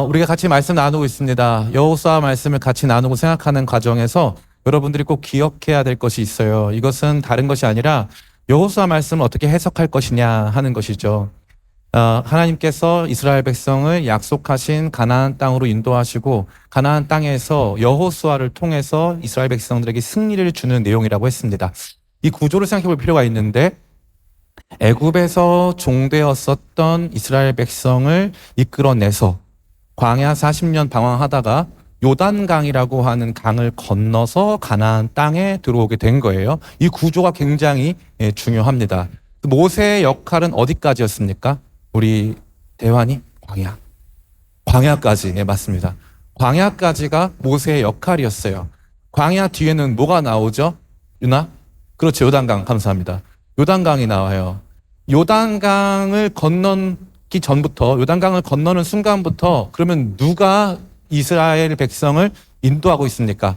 우리가 같이 말씀 나누고 있습니다. 여호수아 말씀을 같이 나누고 생각하는 과정에서 여러분들이 꼭 기억해야 될 것이 있어요. 이것은 다른 것이 아니라 여호수아 말씀을 어떻게 해석할 것이냐 하는 것이죠. 하나님께서 이스라엘 백성을 약속하신 가나안 땅으로 인도하시고 가나안 땅에서 여호수아를 통해서 이스라엘 백성들에게 승리를 주는 내용이라고 했습니다. 이 구조를 생각해 볼 필요가 있는데, 애굽에서 종되었었던 이스라엘 백성을 이끌어내서 광야 40년 방황하다가 요단강이라고 하는 강을 건너서 가나안 땅에 들어오게 된 거예요. 이 구조가 굉장히 중요합니다. 모세의 역할은 어디까지였습니까? 우리 대환이 광야까지. 네, 맞습니다. 광야까지가 모세의 역할이었어요. 광야 뒤에는 뭐가 나오죠? 유나? 그렇죠. 요단강. 감사합니다. 요단강이 나와요. 요단강을 건너기 전부터, 요단강을 건너는 순간부터 그러면 누가 이스라엘 백성을 인도하고 있습니까?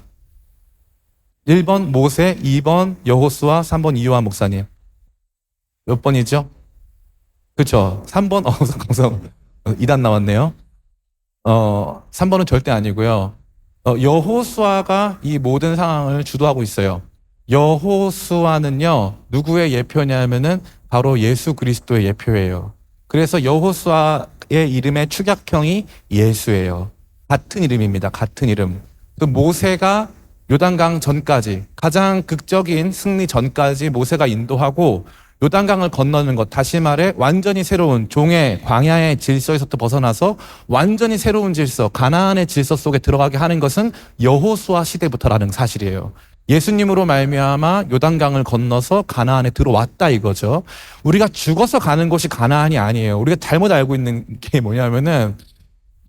1번 모세, 2번 여호수아, 3번 이요한 목사님. 몇 번이죠? 그렇죠. 3번 강성 2단 나왔네요. 3번은 절대 아니고요. 여호수아가 이 모든 상황을 주도하고 있어요. 여호수아는요, 누구의 예표냐면은 바로 예수 그리스도의 예표예요. 그래서 여호수아의 이름의 축약형이 예수예요. 같은 이름입니다. 같은 이름. 또 모세가 요단강 전까지, 가장 극적인 승리 전까지 모세가 인도하고 요단강을 건너는 것, 다시 말해 완전히 새로운 종의 광야의 질서에서부터 벗어나서 완전히 새로운 질서, 가나안의 질서 속에 들어가게 하는 것은 여호수아 시대부터라는 사실이에요. 예수님으로 말미암아 요단강을 건너서 가나안에 들어왔다 이거죠. 우리가 죽어서 가는 곳이 가나안이 아니에요. 우리가 잘못 알고 있는 게 뭐냐면은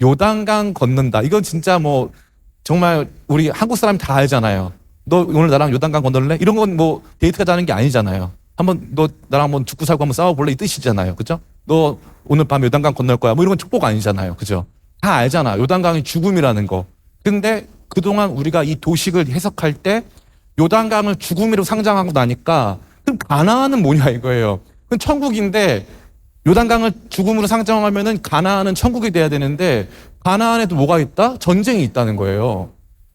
요단강 건넌다. 이건 진짜 뭐 정말 우리 한국 사람 다 알잖아요. 너 오늘 나랑 요단강 건널래? 이런 건 뭐 데이트하자는 게 아니잖아요. 한번 너 나랑 한번 죽고 살고 한번 싸워볼래? 이 뜻이잖아요. 그죠? 너 오늘 밤 요단강 건널 거야. 뭐 이런 건 축복 아니잖아요. 그죠? 다 알잖아. 요단강이 죽음이라는 거. 근데 그동안 우리가 이 도식을 해석할 때 요단강을 죽음으로 상징하고 나니까 그럼 가나안은 뭐냐 이거예요. 그럼 천국인데 요단강을 죽음으로 상징하면은 가나안은 천국이 돼야 되는데 가나안에도 뭐가 있다? 전쟁이 있다는 거예요.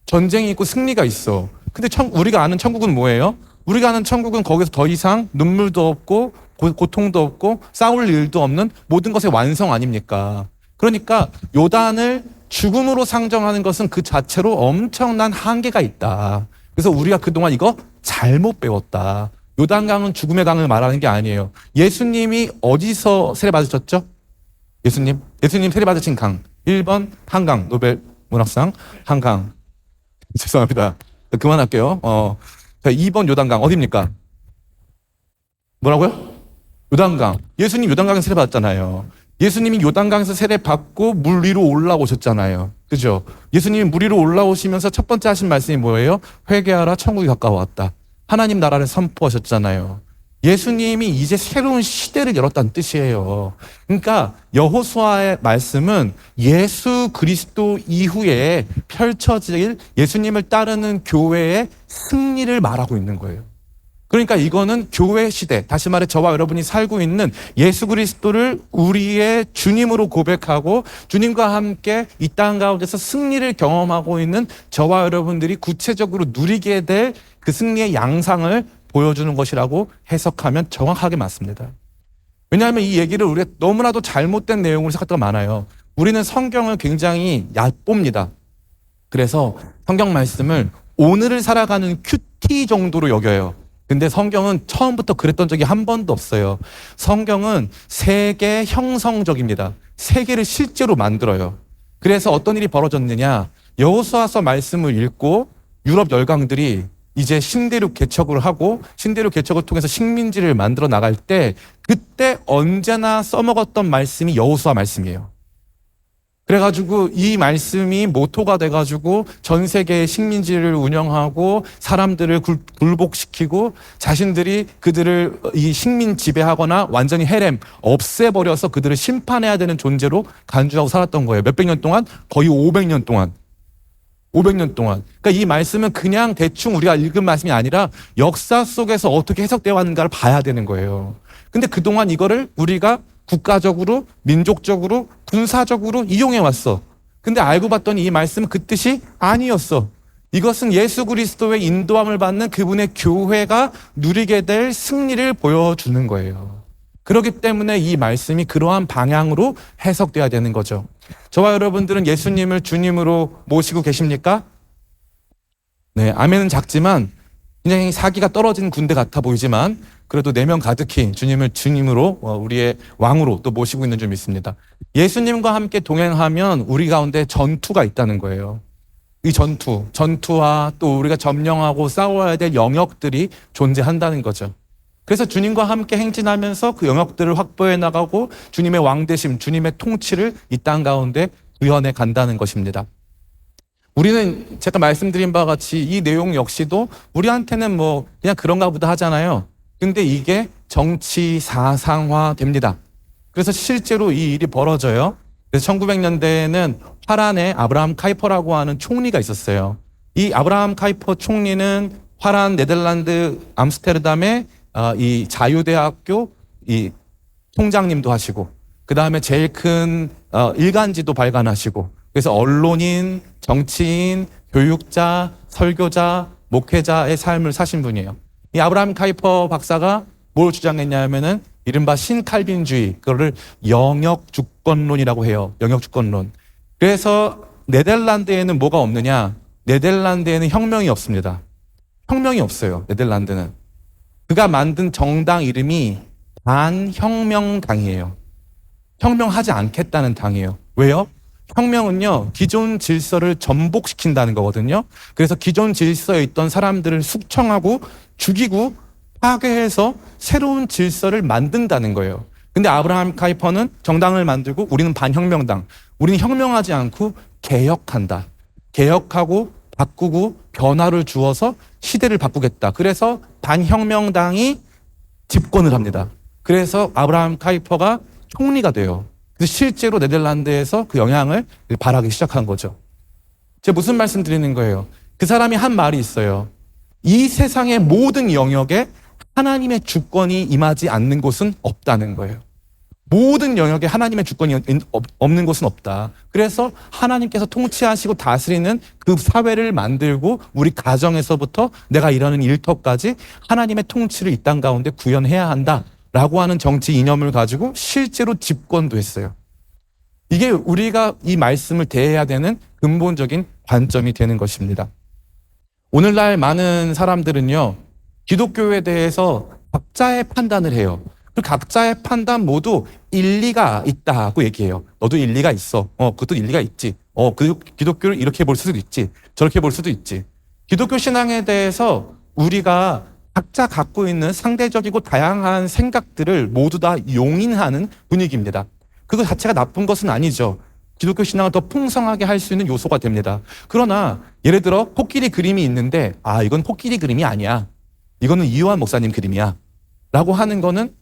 전쟁이 있고 승리가 있어. 근데 우리가 아는 천국은 뭐예요? 우리가 아는 천국은 거기서 더 이상 눈물도 없고 고통도 없고 싸울 일도 없는 모든 것의 완성 아닙니까? 그러니까 요단을 죽음으로 상정하는 것은 그 자체로 엄청난 한계가 있다. 그래서 우리가 그동안 이거 잘못 배웠다. 요단강은 죽음의 강을 말하는 게 아니에요. 예수님이 어디서 세례 받으셨죠? 예수님 세례 받으신 강. 1번 한강, 노벨 문학상 한강. 죄송합니다. 그만할게요. 2번 요단강 어디입니까? 뭐라고요? 요단강. 예수님 요단강에서 세례 받았잖아요. 예수님이 요단강에서 세례 받고 물 위로 올라오셨잖아요. 그죠? 예수님이 물 위로 올라오시면서 첫 번째 하신 말씀이 뭐예요? 회개하라, 천국이 가까워왔다. 하나님 나라를 선포하셨잖아요. 예수님이 이제 새로운 시대를 열었다는 뜻이에요. 그러니까 여호수아의 말씀은 예수 그리스도 이후에 펼쳐질 예수님을 따르는 교회의 승리를 말하고 있는 거예요. 그러니까 이거는 교회 시대, 다시 말해 저와 여러분이 살고 있는 예수 그리스도를 우리의 주님으로 고백하고 주님과 함께 이 땅 가운데서 승리를 경험하고 있는 저와 여러분들이 구체적으로 누리게 될 그 승리의 양상을 보여주는 것이라고 해석하면 정확하게 맞습니다. 왜냐하면 이 얘기를 우리가 너무나도 잘못된 내용으로 생각할 때가 많아요. 우리는 성경을 굉장히 얕봅니다. 그래서 성경 말씀을 오늘을 살아가는 큐티 정도로 여겨요. 근데 성경은 처음부터 그랬던 적이 한 번도 없어요. 성경은 세계 형성적입니다. 세계를 실제로 만들어요. 그래서 어떤 일이 벌어졌느냐. 여호수아서 말씀을 읽고 유럽 열강들이 이제 신대륙 개척을 하고 신대륙 개척을 통해서 식민지를 만들어 나갈 때 그때 언제나 써먹었던 말씀이 여호수아 말씀이에요. 그래가지고 이 말씀이 모토가 돼가지고 전 세계의 식민지를 운영하고 사람들을 굴복시키고 자신들이 그들을 이 식민 지배하거나 완전히 해렘 없애버려서 그들을 심판해야 되는 존재로 간주하고 살았던 거예요. 몇백 년 동안? 거의 500년 동안. 500년 동안. 그러니까 이 말씀은 그냥 대충 우리가 읽은 말씀이 아니라 역사 속에서 어떻게 해석되어 왔는가를 봐야 되는 거예요. 근데 그동안 이거를 우리가 국가적으로, 민족적으로, 군사적으로 이용해 왔어. 근데 알고 봤더니 이 말씀은 그 뜻이 아니었어. 이것은 예수 그리스도의 인도함을 받는 그분의 교회가 누리게 될 승리를 보여주는 거예요. 그렇기 때문에 이 말씀이 그러한 방향으로 해석돼야 되는 거죠. 저와 여러분들은 예수님을 주님으로 모시고 계십니까? 네, 아멘은 작지만 굉장히 사기가 떨어진 군대 같아 보이지만 그래도 내면 가득히 주님을 주님으로 우리의 왕으로 또 모시고 있는 줄 믿습니다. 예수님과 함께 동행하면 우리 가운데 전투가 있다는 거예요. 이 전투와 또 우리가 점령하고 싸워야 될 영역들이 존재한다는 거죠. 그래서 주님과 함께 행진하면서 그 영역들을 확보해 나가고 주님의 왕되심, 주님의 통치를 이 땅 가운데 구현해 간다는 것입니다. 우리는 제가 말씀드린 바와 같이 이 내용 역시도 우리한테는 뭐 그냥 그런가 보다 하잖아요. 근데 이게 정치 사상화 됩니다. 그래서 실제로 이 일이 벌어져요. 그래서 1900년대에는 화란에 아브라함 카이퍼라고 하는 총리가 있었어요. 이 아브라함 카이퍼 총리는 화란 네덜란드 암스테르담의 이 자유대학교 이 총장님도 하시고 그 다음에 제일 큰 일간지도 발간하시고 그래서 언론인, 정치인, 교육자, 설교자, 목회자의 삶을 사신 분이에요. 이 아브라함 카이퍼 박사가 뭘 주장했냐면은 이른바 신칼빈주의, 그거를 영역 주권론이라고 해요. 영역 주권론. 그래서 네덜란드에는 뭐가 없느냐? 네덜란드에는 혁명이 없습니다. 혁명이 없어요. 네덜란드는. 그가 만든 정당 이름이 반혁명당이에요. 혁명하지 않겠다는 당이에요. 왜요? 혁명은요, 기존 질서를 전복시킨다는 거거든요. 그래서 기존 질서에 있던 사람들을 숙청하고 죽이고 파괴해서 새로운 질서를 만든다는 거예요. 근데 아브라함 카이퍼는 정당을 만들고 우리는 반혁명당. 우리는 혁명하지 않고 개혁한다. 개혁하고 바꾸고 변화를 주어서 시대를 바꾸겠다. 그래서 반혁명당이 집권을 합니다. 그래서 아브라함 카이퍼가 총리가 돼요. 그래서 실제로 네덜란드에서 그 영향을 발하기 시작한 거죠. 제가 무슨 말씀 드리는 거예요? 그 사람이 한 말이 있어요. 이 세상의 모든 영역에 하나님의 주권이 임하지 않는 곳은 없다는 거예요. 모든 영역에 하나님의 주권이 없는 곳은 없다. 그래서 하나님께서 통치하시고 다스리는 그 사회를 만들고 우리 가정에서부터 내가 일하는 일터까지 하나님의 통치를 이 땅 가운데 구현해야 한다라고 하는 정치 이념을 가지고 실제로 집권도 했어요. 이게 우리가 이 말씀을 대해야 되는 근본적인 관점이 되는 것입니다. 오늘날 많은 사람들은요, 기독교에 대해서 각자의 판단을 해요. 그 각자의 판단 모두 일리가 있다고 얘기해요. 너도 일리가 있어. 그것도 일리가 있지. 그 기독교를 이렇게 볼 수도 있지. 저렇게 볼 수도 있지. 기독교 신앙에 대해서 우리가 각자 갖고 있는 상대적이고 다양한 생각들을 모두 다 용인하는 분위기입니다. 그거 자체가 나쁜 것은 아니죠. 기독교 신앙을 더 풍성하게 할 수 있는 요소가 됩니다. 그러나 예를 들어 코끼리 그림이 있는데 이건 코끼리 그림이 아니야. 이거는 이요한 목사님 그림이야. 라고 하는 거는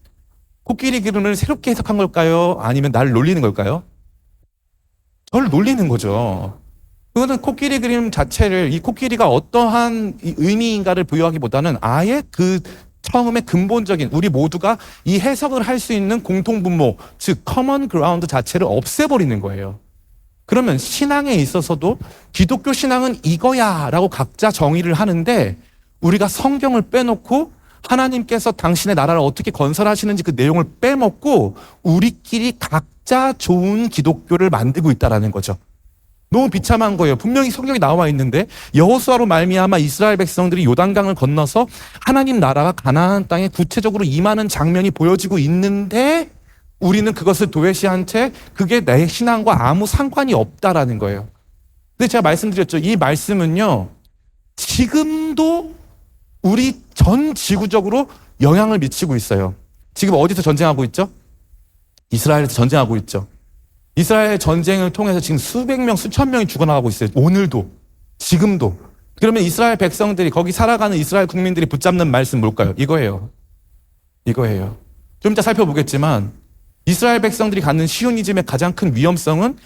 코끼리 그림을 새롭게 해석한 걸까요? 아니면 나를 놀리는 걸까요? 저를 놀리는 거죠. 그거는 코끼리 그림 자체를 이 코끼리가 어떠한 의미인가를 부여하기보다는 아예 그 처음에 근본적인 우리 모두가 이 해석을 할 수 있는 공통분모, 즉 커먼 그라운드 자체를 없애버리는 거예요. 그러면 신앙에 있어서도 기독교 신앙은 이거야 라고 각자 정의를 하는데 우리가 성경을 빼놓고 하나님께서 당신의 나라를 어떻게 건설하시는지 그 내용을 빼먹고 우리끼리 각자 좋은 기독교를 만들고 있다는 거죠. 너무 비참한 거예요. 분명히 성경에 나와 있는데 여호수아로 말미암아 이스라엘 백성들이 요단강을 건너서 하나님 나라가 가나안 땅에 구체적으로 임하는 장면이 보여지고 있는데 우리는 그것을 도외시한 채 그게 내 신앙과 아무 상관이 없다라는 거예요. 근데 제가 말씀드렸죠. 이 말씀은요, 지금도 우리 전 지구적으로 영향을 미치고 있어요. 지금 어디서 전쟁하고 있죠? 이스라엘에서 전쟁하고 있죠. 이스라엘 전쟁을 통해서 지금 수백 명, 수천 명이 죽어나가고 있어요. 오늘도, 지금도. 그러면 이스라엘 백성들이, 거기 살아가는 이스라엘 국민들이 붙잡는 말씀 뭘까요? 이거예요. 좀 이따 살펴보겠지만 이스라엘 백성들이 갖는 시오니즘의 가장 큰 위험성은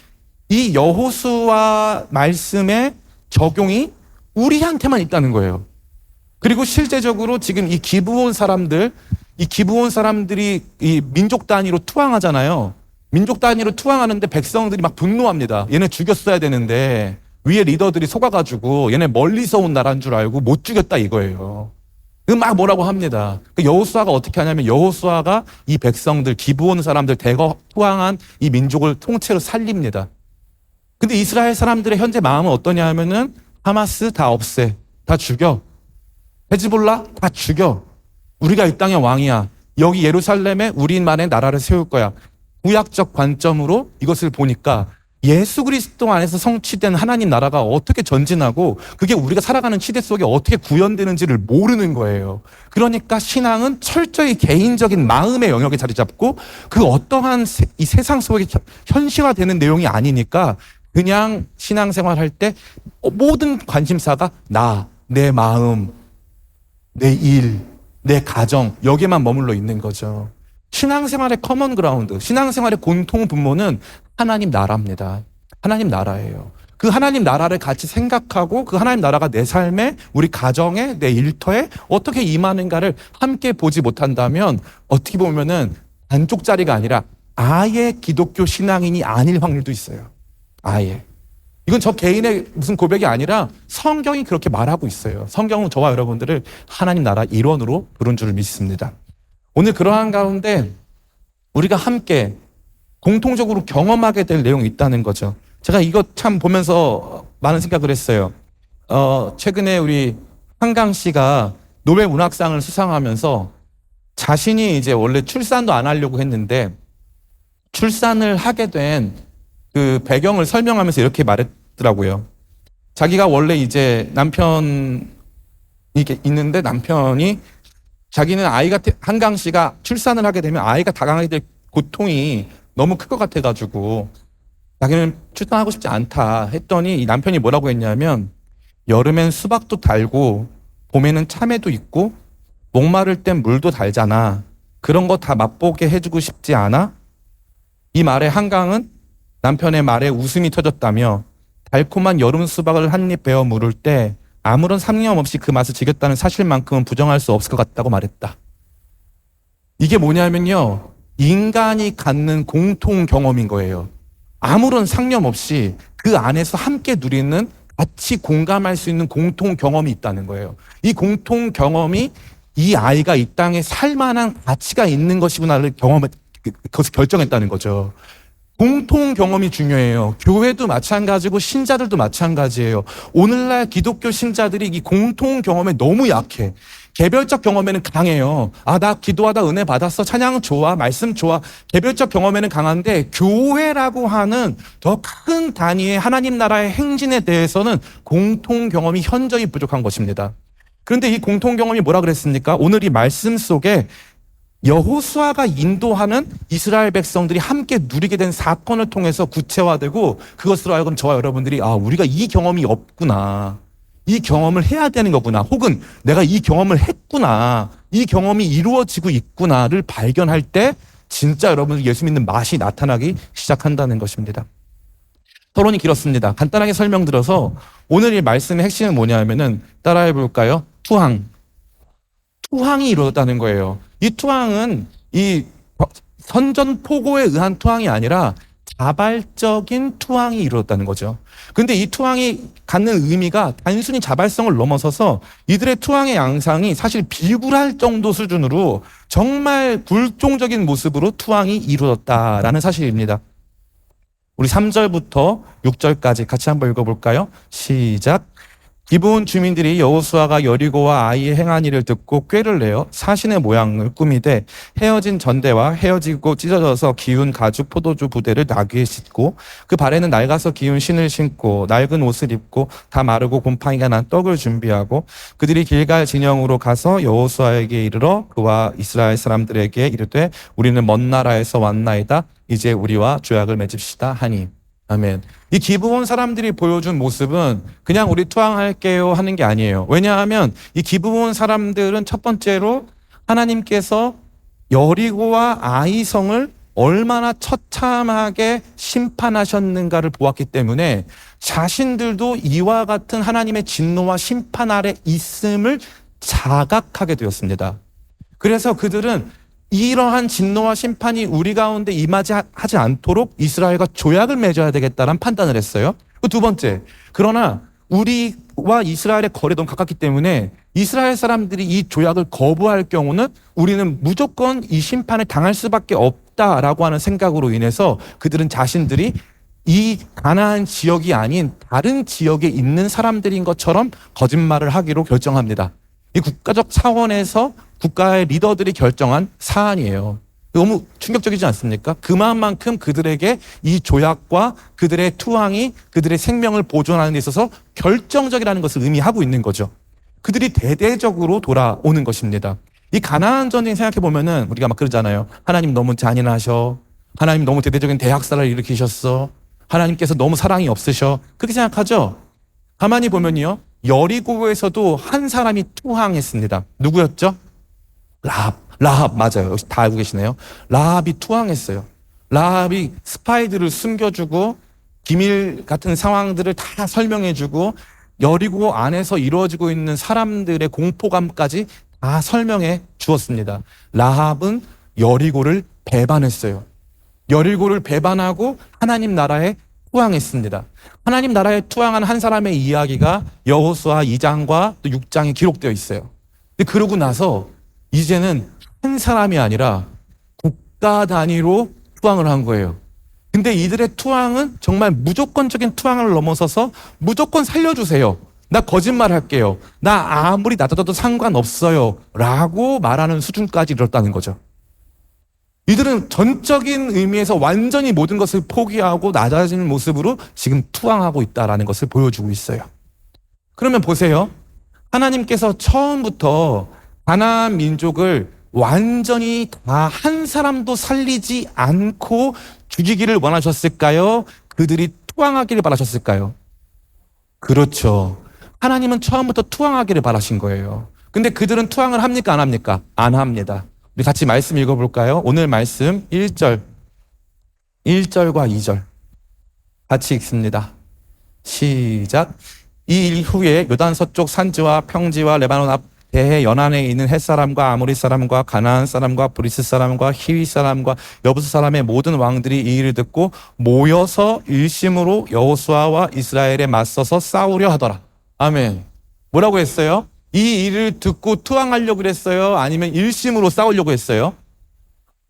이 여호수아 말씀의 적용이 우리한테만 있다는 거예요. 그리고 실제적으로 지금 이 기브온 사람들이 이 민족 단위로 투항하잖아요. 민족 단위로 투항하는데 백성들이 막 분노합니다. 얘네 죽였어야 되는데 위에 리더들이 속아가지고 얘네 멀리서 온 나라인 줄 알고 못 죽였다 이거예요. 막 뭐라고 합니다. 여호수아가 어떻게 하냐면 여호수아가 이 백성들, 기브온 사람들 대거 투항한 이 민족을 통째로 살립니다. 근데 이스라엘 사람들의 현재 마음은 어떠냐 하면은 하마스 다 없애. 다 죽여. 헤즈볼라 다 죽여. 우리가 이 땅의 왕이야. 여기 예루살렘에 우리만의 나라를 세울 거야. 구약적 관점으로 이것을 보니까 예수 그리스도 안에서 성취된 하나님 나라가 어떻게 전진하고 그게 우리가 살아가는 시대 속에 어떻게 구현되는지를 모르는 거예요. 그러니까 신앙은 철저히 개인적인 마음의 영역에 자리 잡고 그 어떠한 이 세상 속에 현실화되는 내용이 아니니까 그냥 신앙생활할 때 모든 관심사가 나, 내 마음, 내 일, 내 가정 여기에만 머물러 있는 거죠. 신앙생활의 커먼 그라운드, 신앙생활의 공통 분모는 하나님 나라입니다. 하나님 나라예요. 그 하나님 나라를 같이 생각하고 그 하나님 나라가 내 삶에, 우리 가정에, 내 일터에 어떻게 임하는가를 함께 보지 못한다면 어떻게 보면은 반쪽짜리가 아니라 아예 기독교 신앙인이 아닐 확률도 있어요. 아예. 이건 저 개인의 무슨 고백이 아니라 성경이 그렇게 말하고 있어요. 성경은 저와 여러분들을 하나님 나라 일원으로 부른 줄 믿습니다. 오늘 그러한 가운데 우리가 함께 공통적으로 경험하게 될 내용이 있다는 거죠. 제가 이거 참 보면서 많은 생각을 했어요. 최근에 우리 한강 씨가 노벨 문학상을 수상하면서 자신이 이제 원래 출산도 안 하려고 했는데 출산을 하게 된 그 배경을 설명하면서 이렇게 말했더라고요. 자기가 원래 이제 남편이 있는데 남편이 자기는 한강 씨가 출산을 하게 되면 아이가 당하게 될 고통이 너무 클 것 같아가지고 자기는 출산하고 싶지 않다 했더니 이 남편이 뭐라고 했냐면 여름엔 수박도 달고 봄에는 참외도 있고 목마를 땐 물도 달잖아. 그런 거 다 맛보게 해주고 싶지 않아? 이 말에 한강은 남편의 말에 웃음이 터졌다며 달콤한 여름 수박을 한 입 베어 물을 때 아무런 상념 없이 그 맛을 즐겼다는 사실만큼은 부정할 수 없을 것 같다고 말했다. 이게 뭐냐면요. 인간이 갖는 공통 경험인 거예요. 아무런 상념 없이 그 안에서 함께 누리는 같이 공감할 수 있는 공통 경험이 있다는 거예요. 이 공통 경험이 이 아이가 이 땅에 살만한 가치가 있는 것이구나를 그것을 결정했다는 거죠. 공통 경험이 중요해요. 교회도 마찬가지고 신자들도 마찬가지예요. 오늘날 기독교 신자들이 이 공통 경험에 너무 약해. 개별적 경험에는 강해요. 나 기도하다 은혜 받았어. 찬양 좋아. 말씀 좋아. 개별적 경험에는 강한데 교회라고 하는 더 큰 단위의 하나님 나라의 행진에 대해서는 공통 경험이 현저히 부족한 것입니다. 그런데 이 공통 경험이 뭐라 그랬습니까? 오늘 이 말씀 속에 여호수아가 인도하는 이스라엘 백성들이 함께 누리게 된 사건을 통해서 구체화되고 그것으로 하여금 저와 여러분들이 우리가 이 경험이 없구나. 이 경험을 해야 되는 거구나. 혹은 내가 이 경험을 했구나. 이 경험이 이루어지고 있구나를 발견할 때 진짜 여러분들 예수 믿는 맛이 나타나기 시작한다는 것입니다. 토론이 길었습니다. 간단하게 설명드려서 오늘 이 말씀의 핵심은 뭐냐면은 따라해 볼까요? 투항이 이루어졌다는 거예요. 이 투항은 이 선전포고에 의한 투항이 아니라 자발적인 투항이 이루어졌다는 거죠. 근데 이 투항이 갖는 의미가 단순히 자발성을 넘어서서 이들의 투항의 양상이 사실 비굴할 정도 수준으로 정말 굴종적인 모습으로 투항이 이루어졌다라는 사실입니다. 우리 3절부터 6절까지 같이 한번 읽어볼까요? 시작. 기브온 주민들이 여호수아가 여리고와 아이의 행한 일을 듣고 꾀를 내어 사신의 모양을 꾸미되 헤어진 전대와 헤어지고 찢어져서 기운 가죽 포도주 부대를 나귀에 싣고 그 발에는 낡아서 기운 신을 신고 낡은 옷을 입고 다 마르고 곰팡이가 난 떡을 준비하고 그들이 길갈 진영으로 가서 여호수아에게 이르러 그와 이스라엘 사람들에게 이르되 우리는 먼 나라에서 왔나이다. 이제 우리와 조약을 맺읍시다 하니. 아멘. 이 기브온 사람들이 보여준 모습은 그냥 우리 투항할게요 하는 게 아니에요. 왜냐하면 이 기브온 사람들은 첫 번째로 하나님께서 여리고와 아이성을 얼마나 처참하게 심판하셨는가를 보았기 때문에 자신들도 이와 같은 하나님의 진노와 심판 아래 있음을 자각하게 되었습니다. 그래서 그들은 이러한 진노와 심판이 우리 가운데 임하지 하지 않도록 이스라엘과 조약을 맺어야 되겠다는 판단을 했어요. 그 두 번째, 그러나 우리와 이스라엘의 거리가 너무 가깝기 때문에 이스라엘 사람들이 이 조약을 거부할 경우는 우리는 무조건 이 심판을 당할 수밖에 없다라고 하는 생각으로 인해서 그들은 자신들이 이 가나안 지역이 아닌 다른 지역에 있는 사람들인 것처럼 거짓말을 하기로 결정합니다. 이 국가적 차원에서 국가의 리더들이 결정한 사안이에요. 너무 충격적이지 않습니까? 그 마음만큼 그들에게 이 조약과 그들의 투항이 그들의 생명을 보존하는 데 있어서 결정적이라는 것을 의미하고 있는 거죠. 그들이 대대적으로 돌아오는 것입니다. 이 가나안 전쟁 생각해 보면은 우리가 막 그러잖아요. 하나님 너무 잔인하셔. 하나님 너무 대대적인 대학살을 일으키셨어. 하나님께서 너무 사랑이 없으셔. 그렇게 생각하죠? 가만히 보면요. 여리고에서도 한 사람이 투항했습니다. 누구였죠? 라합 맞아요. 다 알고 계시네요. 라합이 투항했어요. 라합이 스파이들을 숨겨주고 기밀 같은 상황들을 다 설명해주고 여리고 안에서 이루어지고 있는 사람들의 공포감까지 다 설명해 주었습니다. 라합은 여리고를 배반했어요. 여리고를 배반하고 하나님 나라에 투항했습니다. 하나님 나라에 투항한 한 사람의 이야기가 여호수아 2장과 또 6장에 기록되어 있어요. 근데 그러고 나서 이제는 한 사람이 아니라 국가 단위로 투항을 한 거예요. 근데 이들의 투항은 정말 무조건적인 투항을 넘어서서 무조건 살려주세요. 나 거짓말 할게요. 나 아무리 낮아져도 상관없어요. 라고 말하는 수준까지 이뤘다는 거죠. 이들은 전적인 의미에서 완전히 모든 것을 포기하고 낮아지는 모습으로 지금 투항하고 있다는 것을 보여주고 있어요. 그러면 보세요. 하나님께서 처음부터 가나안 민족을 완전히 다 한 사람도 살리지 않고 죽이기를 원하셨을까요? 그들이 투항하기를 바라셨을까요? 그렇죠. 하나님은 처음부터 투항하기를 바라신 거예요. 근데 그들은 투항을 합니까? 안 합니까? 안 합니다. 우리 같이 말씀 읽어볼까요? 오늘 말씀 1절과 2절 같이 읽습니다. 시작. 이 일 후에 요단 서쪽 산지와 평지와 레바논 앞 대해 연안에 있는 헷 사람과 아모리 사람과 가나안 사람과 브리스 사람과 히위 사람과 여부스 사람의 모든 왕들이 이 일을 듣고 모여서 일심으로 여호수아와 이스라엘에 맞서서 싸우려 하더라. 아멘. 뭐라고 했어요? 이 일을 듣고 투항하려고 그랬어요? 아니면 일심으로 싸우려고 했어요?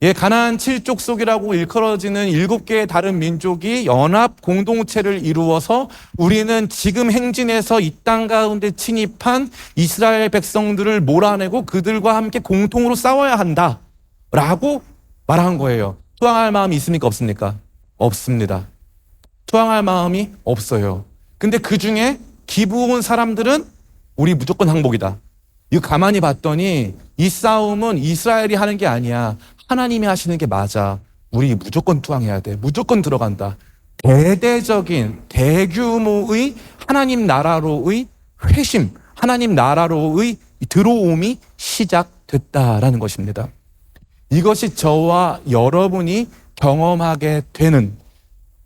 예, 가나안 7족속이라고 일컬어지는 7개의 다른 민족이 연합 공동체를 이루어서 우리는 지금 행진해서 이 땅 가운데 침입한 이스라엘 백성들을 몰아내고 그들과 함께 공통으로 싸워야 한다 라고 말한 거예요. 투항할 마음이 있습니까? 없습니까? 없습니다. 투항할 마음이 없어요. 근데 그 중에 기부온 사람들은 우리 무조건 항복이다. 이거 가만히 봤더니 이 싸움은 이스라엘이 하는 게 아니야. 하나님이 하시는 게 맞아. 우리 무조건 투항해야 돼. 무조건 들어간다. 대대적인 대규모의 하나님 나라로의 회심, 하나님 나라로의 들어옴이 시작됐다라는 것입니다. 이것이 저와 여러분이 경험하게 되는,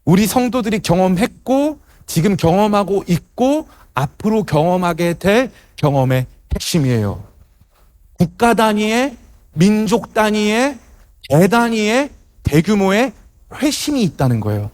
우리 성도들이 경험했고 지금 경험하고 있고 앞으로 경험하게 될 경험의 핵심이에요. 국가 단위의, 민족 단위의, 대단위의 대규모의 회심이 있다는 거예요.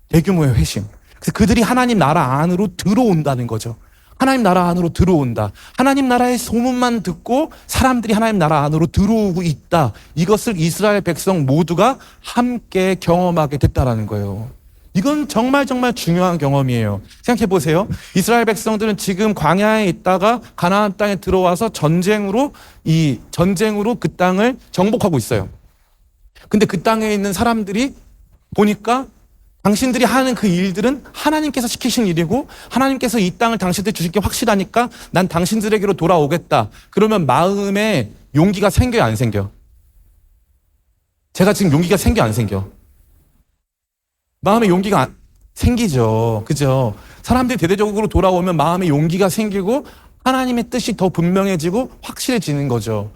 대규모의 회심. 그래서 그들이 하나님 나라 안으로 들어온다는 거죠. 하나님 나라 안으로 들어온다. 하나님 나라의 소문만 듣고 사람들이 하나님 나라 안으로 들어오고 있다. 이것을 이스라엘 백성 모두가 함께 경험하게 됐다라는 거예요. 이건 정말 중요한 경험이에요. 생각해 보세요. 이스라엘 백성들은 지금 광야에 있다가 가나안 땅에 들어와서 전쟁으로 그 땅을 정복하고 있어요. 근데 그 땅에 있는 사람들이 보니까 당신들이 하는 그 일들은 하나님께서 시키신 일이고 하나님께서 이 땅을 당신들 주실 게 확실하니까 난 당신들에게로 돌아오겠다. 그러면 마음에 용기가 생겨요, 안 생겨? 제가 지금 용기가 생겨, 안 생겨? 마음에 용기가 생기죠. 그죠? 사람들이 대대적으로 돌아오면 마음에 용기가 생기고 하나님의 뜻이 더 분명해지고 확실해지는 거죠.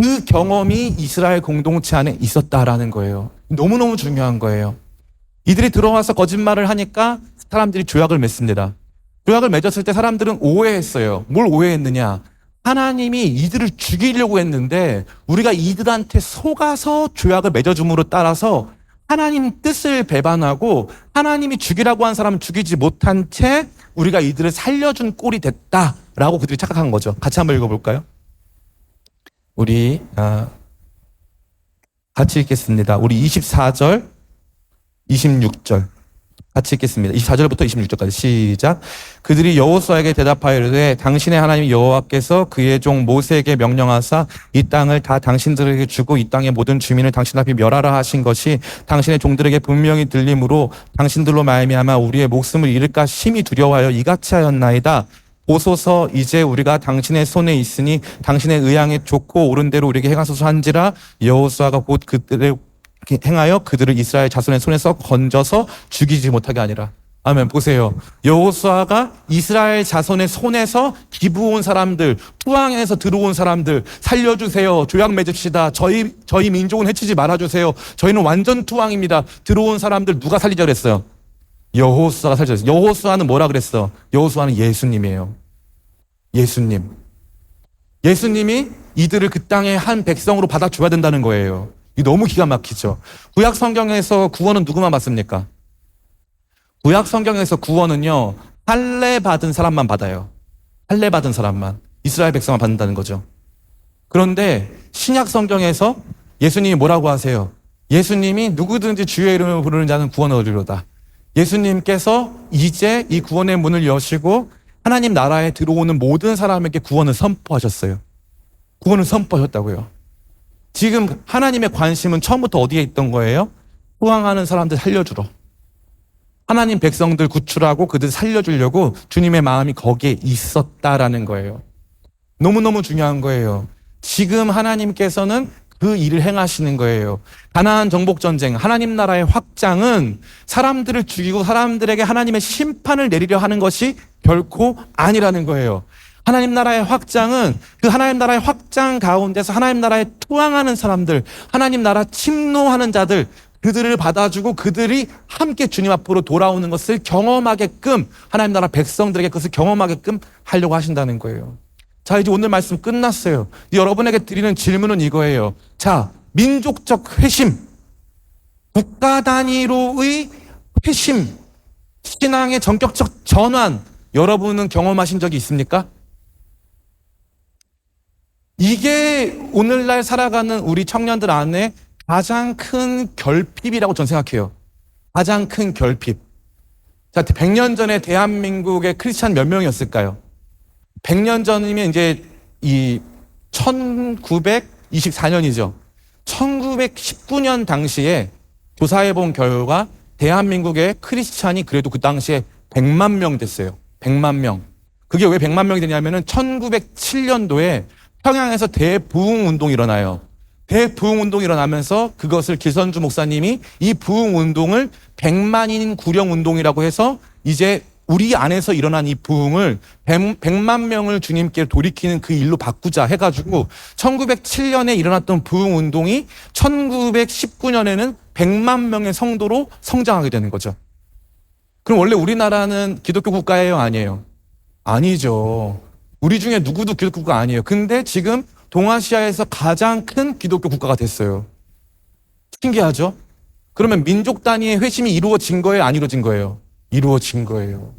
그 경험이 이스라엘 공동체 안에 있었다라는 거예요. 너무너무 중요한 거예요. 이들이 들어와서 거짓말을 하니까 사람들이 조약을 맺습니다. 조약을 맺었을 때 사람들은 오해했어요. 뭘 오해했느냐? 하나님이 이들을 죽이려고 했는데 우리가 이들한테 속아서 조약을 맺어줌으로 따라서 하나님 뜻을 배반하고 하나님이 죽이라고 한 사람은 죽이지 못한 채 우리가 이들을 살려준 꼴이 됐다라고 그들이 착각한 거죠. 같이 한번 읽어볼까요? 우리 같이 읽겠습니다. 우리 24절, 26절 같이 읽겠습니다. 24절부터 26절까지 시작. 그들이 여호수아에게 대답하여 이르되 당신의 하나님 여호와께서 그의 종 모세에게 명령하사 이 땅을 다 당신들에게 주고 이 땅의 모든 주민을 당신 앞에 멸하라 하신 것이 당신의 종들에게 분명히 들림으로 당신들로 말미암아 우리의 목숨을 잃을까 심히 두려워하여 이같이 하였나이다. 보소서 이제 우리가 당신의 손에 있으니 당신의 의향에 좋고 옳은 대로 우리에게 행하소서 한지라. 여호수아가 곧 그들을 행하여 그들을 이스라엘 자손의 손에서 건져서 죽이지 못하게 하니라. 아멘. 보세요. 여호수아가 이스라엘 자손의 손에서 기부온 사람들, 투항에서 들어온 사람들 살려주세요. 조약 맺읍시다. 저희 민족은 해치지 말아주세요. 저희는 완전 투항입니다. 들어온 사람들 누가 살리자 그랬어요? 여호수아가 살렸어요. 여호수아는 뭐라 그랬어? 여호수아는 예수님이에요. 예수님. 예수님이 이들을 그 땅의 한 백성으로 받아줘야 된다는 거예요. 이 너무 기가 막히죠. 구약 성경에서 구원은 누구만 받습니까? 구약 성경에서 구원은요, 할례 받은 사람만 받아요. 할례 받은 사람만. 이스라엘 백성만 받는다는 거죠. 그런데 신약 성경에서 예수님이 뭐라고 하세요? 예수님이 누구든지 주의 이름을 부르는 자는 구원을 얻으리로다. 예수님께서 이제 이 구원의 문을 여시고 하나님 나라에 들어오는 모든 사람에게 구원을 선포하셨어요. 구원을 선포하셨다고요. 지금 하나님의 관심은 처음부터 어디에 있던 거예요? 투항하는 사람들 살려주러. 하나님 백성들 구출하고 그들 살려주려고 주님의 마음이 거기에 있었다라는 거예요. 너무너무 중요한 거예요. 지금 하나님께서는 그 일을 행하시는 거예요. 가나안 정복 전쟁, 하나님 나라의 확장은 사람들을 죽이고 사람들에게 하나님의 심판을 내리려 하는 것이 결코 아니라는 거예요. 하나님 나라의 확장은 그 하나님 나라의 확장 가운데서 하나님 나라에 투항하는 사람들, 하나님 나라 침노하는 자들, 그들을 받아주고 그들이 함께 주님 앞으로 돌아오는 것을 경험하게끔 하나님 나라 백성들에게 그것을 경험하게끔 하려고 하신다는 거예요. 자, 이제 오늘 말씀 끝났어요. 여러분에게 드리는 질문은 이거예요. 자, 민족적 회심, 국가 단위로의 회심, 신앙의 전격적 전환, 여러분은 경험하신 적이 있습니까? 이게 오늘날 살아가는 우리 청년들 안에 가장 큰 결핍이라고 저는 생각해요. 가장 큰 결핍. 자, 100년 전에 대한민국의 크리스찬 몇 명이었을까요? 100년 전이면 이제 이 1924년이죠. 1919년 당시에 조사해 본 결과 대한민국의 크리스찬이 그래도 그 당시에 100만 명 됐어요. 100만 명. 그게 왜 100만 명이 되냐면은 1907년도에 평양에서 대부흥 운동이 일어나요. 대부흥 운동이 일어나면서 그것을 길선주 목사님이 이 부흥 운동을 100만인 구령 운동이라고 해서 이제 우리 안에서 일어난 이 부흥을 100만 명을 주님께 돌이키는 그 일로 바꾸자 해가지고 1907년에 일어났던 부흥 운동이 1919년에는 100만 명의 성도로 성장하게 되는 거죠. 그럼 원래 우리나라는 기독교 국가예요? 아니에요? 아니죠. 우리 중에 누구도 기독교 국가 아니에요. 근데 지금 동아시아에서 가장 큰 기독교 국가가 됐어요. 신기하죠? 그러면 민족 단위의 회심이 이루어진 거예요? 안 이루어진 거예요? 이루어진 거예요.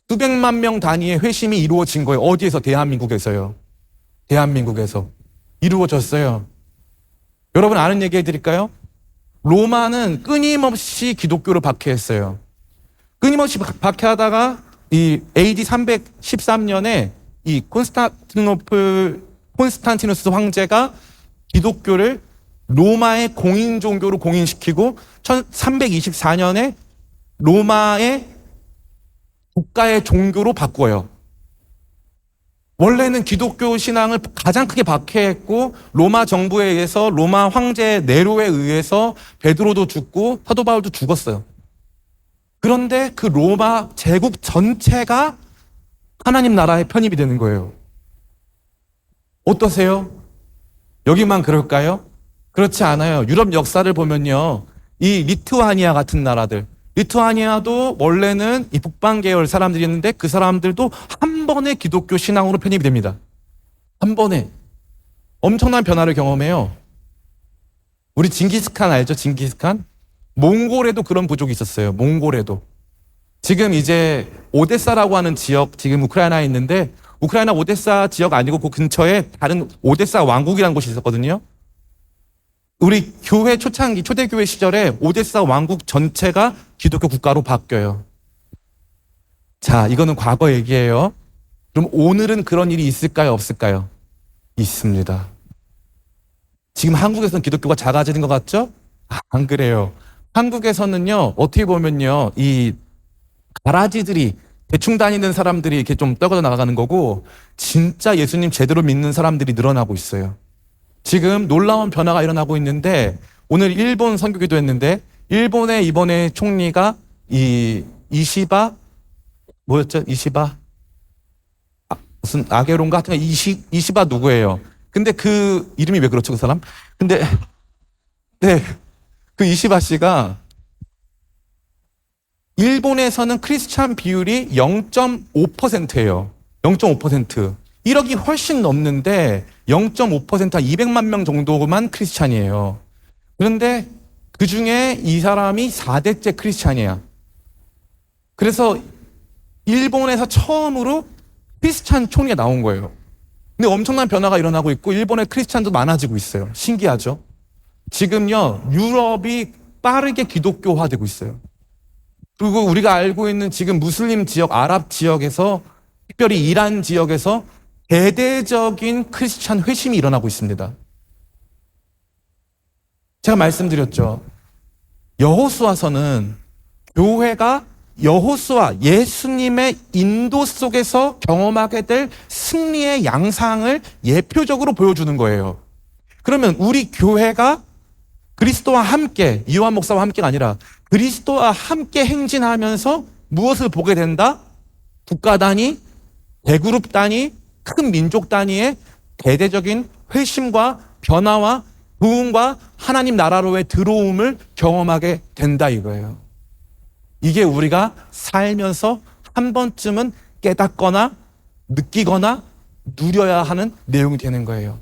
수백만 명 단위의 회심이 이루어진 거예요. 어디에서? 대한민국에서요. 대한민국에서. 이루어졌어요. 여러분 아는 얘기 해드릴까요? 로마는 끊임없이 기독교를 박해했어요. 끊임없이 박해하다가 이 AD 313년에 이 콘스탄티누스 황제가 기독교를 로마의 공인 종교로 공인시키고 1324년에 로마의 국가의 종교로 바꿔요. 원래는 기독교 신앙을 가장 크게 박해했고 로마 정부에 의해서 로마 황제 네로에 의해서 베드로도 죽고 사도 바울도 죽었어요. 그런데 그 로마 제국 전체가 하나님 나라에 편입이 되는 거예요. 어떠세요? 여기만 그럴까요? 그렇지 않아요. 유럽 역사를 보면요. 이 리투아니아 같은 나라들, 리투아니아도 원래는 이 북방 계열 사람들이었는데 그 사람들도 한 번에 기독교 신앙으로 편입이 됩니다. 한 번에 엄청난 변화를 경험해요. 우리 징기스칸 알죠? 징기스칸? 몽골에도 그런 부족이 있었어요. 몽골에도. 지금 이제 오데사라고 하는 지역, 지금 우크라이나에 있는데, 우크라이나 오데사 지역 아니고 그 근처에 다른 오데사 왕국이라는 곳이 있었거든요. 우리 교회 초창기, 초대교회 시절에 오데사 왕국 전체가 기독교 국가로 바뀌어요. 자, 이거는 과거 얘기예요. 그럼 오늘은 그런 일이 있을까요? 없을까요? 있습니다. 지금 한국에서는 기독교가 작아지는 것 같죠? 안 그래요. 한국에서는요, 어떻게 보면요, 이 가라지들이 대충 다니는 사람들이 이렇게 좀 떨어져 나가는 거고, 진짜 예수님 제대로 믿는 사람들이 늘어나고 있어요. 지금 놀라운 변화가 일어나고 있는데, 오늘 일본 선교기도 했는데, 일본의 이번에 총리가 이시바, 뭐였죠? 이시바? 무슨 아게론가 같은 거, 이시바 누구예요? 근데 그 이름이 왜 그렇죠, 그 사람? 근데, 네, 그 이시바 씨가 일본에서는 크리스찬 비율이 0.5%예요. 0.5%. 1억이 훨씬 넘는데 0.5%, 한 200만 명 정도만 크리스찬이에요. 그런데 그 중에 이 사람이 4대째 크리스찬이야. 그래서 일본에서 처음으로 크리스찬 총리가 나온 거예요. 근데 엄청난 변화가 일어나고 있고 일본의 크리스찬도 많아지고 있어요. 신기하죠? 지금요, 유럽이 빠르게 기독교화되고 있어요. 그리고 우리가 알고 있는 지금 무슬림 지역, 아랍 지역에서, 특별히 이란 지역에서 대대적인 크리스찬 회심이 일어나고 있습니다. 제가 말씀드렸죠. 여호수아서는 교회가 여호수아, 예수님의 인도 속에서 경험하게 될 승리의 양상을 예표적으로 보여주는 거예요. 그러면 우리 교회가 그리스도와 함께, 이요한 목사와 함께가 아니라 그리스도와 함께 행진하면서 무엇을 보게 된다? 국가 단위, 대그룹 단위, 큰 민족 단위의 대대적인 회심과 변화와 부흥과 하나님 나라로의 들어옴을 경험하게 된다 이거예요. 이게 우리가 살면서 한 번쯤은 깨닫거나 느끼거나 누려야 하는 내용이 되는 거예요.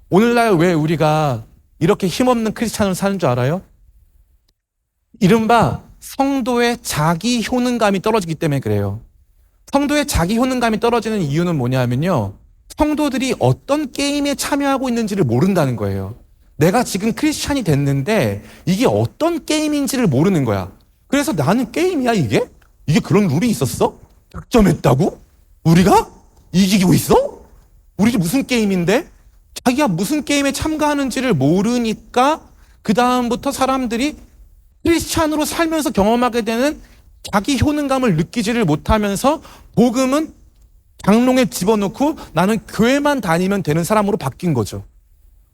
오늘날 왜 우리가 이렇게 힘없는 크리스찬으로 사는 줄 알아요? 이른바 성도의 자기 효능감이 떨어지기 때문에 그래요. 성도의 자기 효능감이 떨어지는 이유는 뭐냐면요, 성도들이 어떤 게임에 참여하고 있는지를 모른다는 거예요. 내가 지금 크리스찬이 됐는데 이게 어떤 게임인지를 모르는 거야. 그래서 나는 게임이야 이게? 이게 그런 룰이 있었어? 득점했다고? 우리가? 이기고 있어? 우리 무슨 게임인데? 자기가 무슨 게임에 참가하는지를 모르니까 그 다음부터 사람들이 크리스찬으로 살면서 경험하게 되는 자기 효능감을 느끼지를 못하면서 복음은 장롱에 집어넣고 나는 교회만 다니면 되는 사람으로 바뀐 거죠.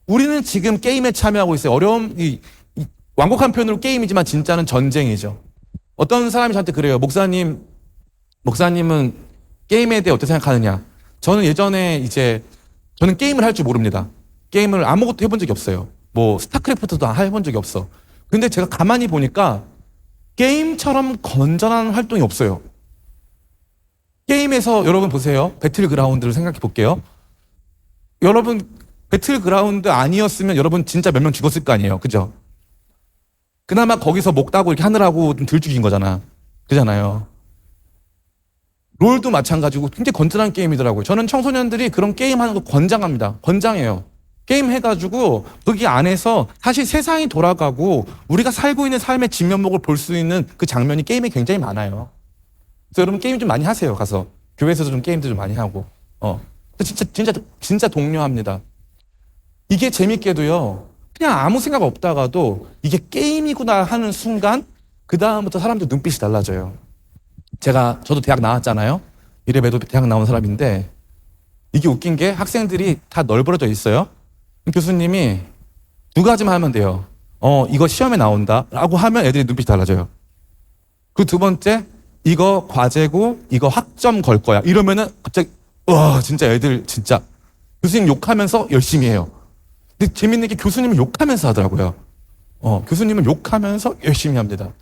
우리는 지금 게임에 참여하고 있어요. 완곡한 표현으로 게임이지만 진짜는 전쟁이죠. 어떤 사람이 저한테 그래요. 목사님은 게임에 대해 어떻게 생각하느냐? 저는 예전에 저는 게임을 할 줄 모릅니다. 게임을 아무것도 해본 적이 없어요. 뭐 스타크래프트도 해본 적이 없어. 근데 제가 가만히 보니까 게임처럼 건전한 활동이 없어요. 게임에서 여러분 보세요. 배틀그라운드를 생각해 볼게요. 여러분 배틀그라운드 아니었으면 여러분 진짜 몇 명 죽었을 거 아니에요. 그죠? 그나마 거기서 목 따고 이렇게 하느라고 좀 덜 죽인 거잖아. 그잖아요. 롤도 마찬가지고 굉장히 건전한 게임이더라고요. 저는 청소년들이 그런 게임 하는 거 권장합니다. 권장해요. 게임 해가지고 거기 안에서 사실 세상이 돌아가고 우리가 살고 있는 삶의 진면목을 볼 수 있는 그 장면이 게임에 굉장히 많아요. 그래서 여러분 게임 좀 많이 하세요. 가서 교회에서도 좀 게임도 좀 많이 하고. 진짜 독려합니다. 이게 재밌게도요. 그냥 아무 생각 없다가도 이게 게임이구나 하는 순간 그 다음부터 사람들 눈빛이 달라져요. 저도 대학 나왔잖아요. 이래봬도 대학 나온 사람인데 이게 웃긴 게 학생들이 다 널브러져 있어요. 교수님이 두 가지만 하면 돼요. 이거 시험에 나온다 라고 하면 애들이 눈빛이 달라져요. 그 두 번째, 이거 과제고 이거 학점 걸 거야 이러면은 갑자기 와 진짜 애들 진짜 교수님 욕하면서 열심히 해요. 근데 재밌는 게 교수님은 욕하면서 하더라고요. 교수님은 욕하면서 열심히 합니다.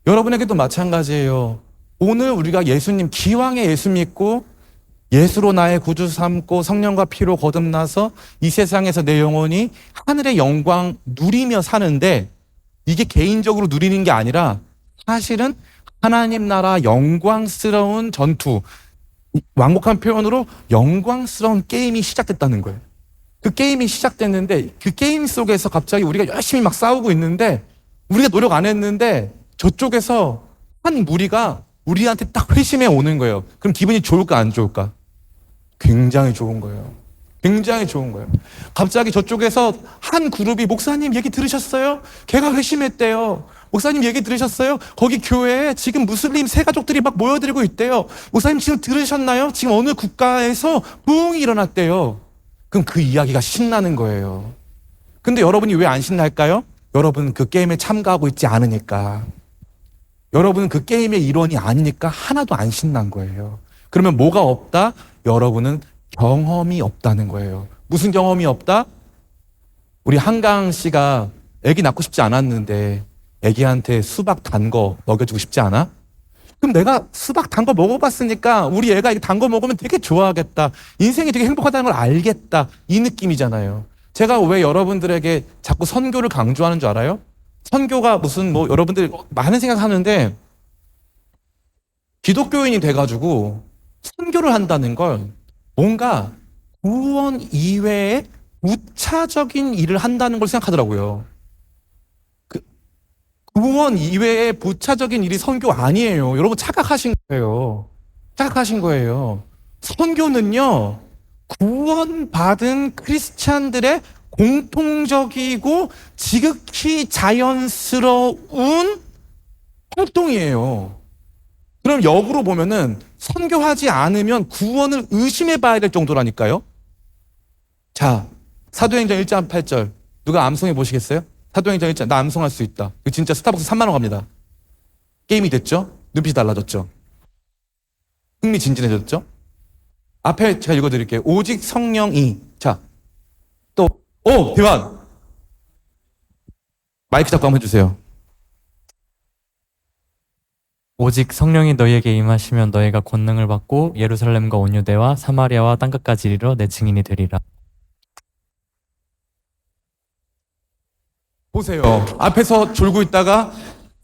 여러분에게도 마찬가지예요. 오늘 우리가 기왕에 예수 믿고 예수로 나의 구주 삼고 성령과 피로 거듭나서 이 세상에서 내 영혼이 하늘의 영광 누리며 사는데, 이게 개인적으로 누리는 게 아니라 사실은 하나님 나라 영광스러운 전투, 완곡한 표현으로 영광스러운 게임이 시작됐다는 거예요. 그 게임이 시작됐는데 그 게임 속에서 갑자기 우리가 열심히 막 싸우고 있는데, 우리가 노력 안 했는데 저쪽에서 한 무리가 우리한테 딱 회심해 오는 거예요. 그럼 기분이 좋을까 안 좋을까? 굉장히 좋은 거예요. 굉장히 좋은 거예요. 갑자기 저쪽에서 한 그룹이, 목사님 얘기 들으셨어요? 걔가 회심했대요. 목사님 얘기 들으셨어요? 거기 교회에 지금 무슬림 새 가족들이 막 모여들고 있대요. 목사님 지금 들으셨나요? 지금 어느 국가에서 부흥이 일어났대요. 그럼 그 이야기가 신나는 거예요. 근데 여러분이 왜 안 신날까요? 여러분 그 게임에 참가하고 있지 않으니까. 여러분은 그 게임의 일원이 아니니까 하나도 안 신난 거예요. 그러면 뭐가 없다? 여러분은 경험이 없다는 거예요. 무슨 경험이 없다? 우리 한강 씨가 아기 낳고 싶지 않았는데 아기한테 수박 단 거 먹여주고 싶지 않아? 그럼 내가 수박 단 거 먹어봤으니까 우리 애가 단 거 먹으면 되게 좋아하겠다. 인생이 되게 행복하다는 걸 알겠다. 이 느낌이잖아요. 제가 왜 여러분들에게 자꾸 선교를 강조하는 줄 알아요? 선교가 무슨 여러분들 많은 생각하는데, 기독교인이 돼가지고 선교를 한다는 걸 뭔가 구원 이외에 부차적인 일을 한다는 걸 생각하더라고요. 구원 이외에 부차적인 일이 선교 아니에요. 여러분 착각하신 거예요. 착각하신 거예요. 선교는요, 구원받은 크리스찬들의 공통적이고 지극히 자연스러운 활동이에요. 그럼 역으로 보면은 선교하지 않으면 구원을 의심해 봐야 될 정도라니까요. 자, 사도행전 1장 8절 누가 암송해 보시겠어요? 사도행전 1장, 나 암송할 수 있다. 이거 진짜 스타벅스 3만 원 갑니다. 게임이 됐죠? 눈빛이 달라졌죠? 흥미진진해졌죠? 앞에 제가 읽어드릴게요. 오직 성령이. 자, 또 대환 마이크 잡고 한번 해주세요. 오직 성령이 너희에게 임하시면 너희가 권능을 받고 예루살렘과 온 유대와 사마리아와 땅끝까지 이르러 내 증인이 되리라. 보세요. 앞에서 졸고 있다가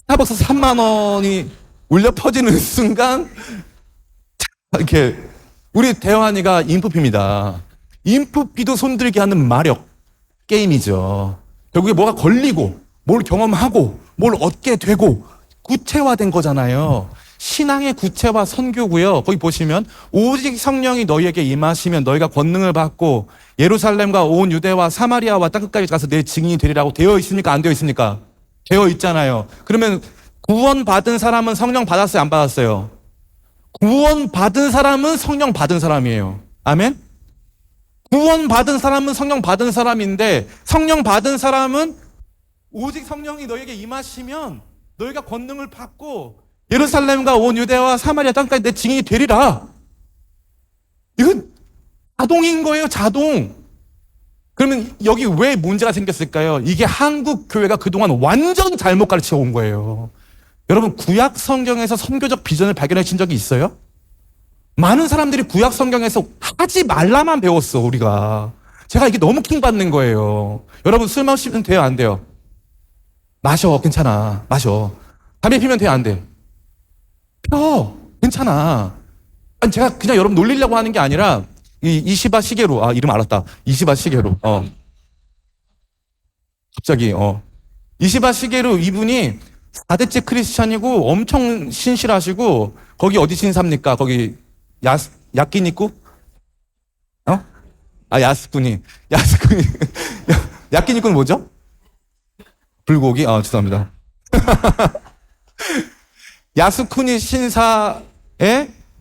스타벅스 3만 원이 울려 퍼지는 순간 이렇게 우리 대환이가 인프피입니다. 인프피도 손들게 하는 마력 게임이죠. 결국에 뭐가 걸리고 뭘 경험하고 뭘 얻게 되고 구체화된 거잖아요. 신앙의 구체화 선교고요. 거기 보시면 오직 성령이 너희에게 임하시면 너희가 권능을 받고 예루살렘과 온 유대와 사마리아와 땅끝까지 가서 내 증인이 되리라고 되어 있습니까? 안 되어 있습니까? 되어 있잖아요. 그러면 구원받은 사람은 성령 받았어요? 안 받았어요? 구원받은 사람은 성령 받은 사람이에요. 아멘? 구원받은 사람은 성령 받은 사람인데, 성령 받은 사람은 오직 성령이 너희에게 임하시면 너희가 권능을 받고 예루살렘과 온 유대와 사마리아 땅까지 내 증인이 되리라. 이건 자동인 거예요, 자동. 그러면 여기 왜 문제가 생겼을까요? 이게 한국 교회가 그동안 완전 잘못 가르쳐 온 거예요. 여러분, 구약 성경에서 선교적 비전을 발견하신 적이 있어요? 많은 사람들이 구약 성경에서 하지 말라만 배웠어, 우리가. 제가 이게 너무 킹받는 거예요. 여러분, 술 마시면 돼요, 안 돼요? 마셔, 괜찮아. 마셔. 담배 피면 돼요, 안 돼? 펴, 괜찮아. 아니, 제가 그냥 여러분 놀리려고 하는 게 아니라, 이시바 시게루, 이름 알았다. 이시바 시게루, 갑자기, 이시바 시게루 이분이 4대째 크리스찬이고 엄청 신실하시고, 거기 어디 신사입니까? 거기, 야끼니쿠? 야스쿠니. 야끼니쿠는 뭐죠? 불고기? 죄송합니다. 야스쿠니 신사에